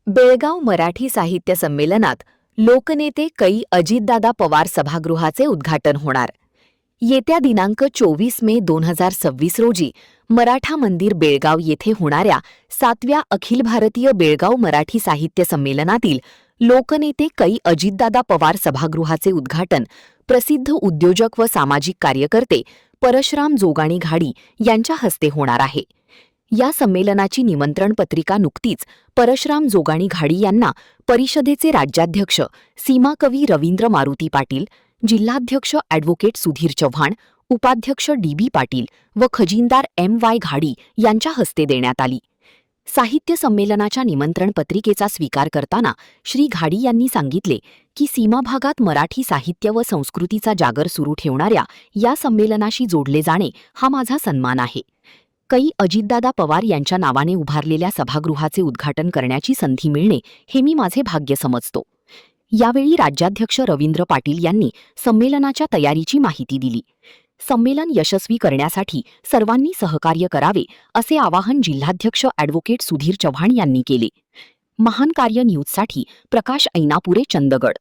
बेळगाव मराठी साहित्य संमेलनात लोकनेते कै अजितदादा पवार सभागृहाचे उद्घाटन होणार. येत्या दिनांक 24 मे 2026 रोजी मराठा मंदिर बेळगाव येथे होणाऱ्या 7व्या अखिल भारतीय बेळगाव मराठी साहित्य संमेलनातील लोकनेते कै अजितदादा पवार सभागृहाचे उद्घाटन प्रसिद्ध उद्योजक व सामाजिक कार्यकर्ते परशुराम जोगाणी घाडी यांच्या हस्ते होणार आहे. या संमेलनाची निमंत्रण पत्रिका नुकतीच परशुराम जोगाणी घाडी यांना परिषदेचे राज्याध्यक्ष सीमाकवी रवींद्र मारुती पाटील, जिल्हाध्यक्ष ॲडव्होकेट सुधीर चव्हाण, उपाध्यक्ष डी.बी. पाटील व खजिनदार एम.वाय. घाडी यांच्या हस्ते देण्यात आली. साहित्य संमेलनाच्या निमंत्रण पत्रिकेचा स्वीकार करताना श्री घाडी यांनी सांगितले की सीमाभागात मराठी साहित्य व संस्कृतीचा जागर सुरू ठेवणाऱ्या या संमेलनाशी जोडले जाणे हा माझा सन्मान आहे. कै अजितदादा पवार यांच्या नावाने उभारलेल्या सभागृहाचे उद्घाटन करण्याची संधी मिळणे हे मी माझे भाग्य समजतो. यावेळी राज्याध्यक्ष रवींद्र पाटील यांनी संमेलनाच्या तयारीची माहिती दिली. संमेलन यशस्वी करण्यासाठी सर्वांनी सहकार्य करावे असे आवाहन जिल्हाध्यक्ष ॲडव्होकेट सुधीर चव्हाण यांनी केले. महान कार्य न्यूजसाठी प्रकाश ऐनापुरे, चंदगड.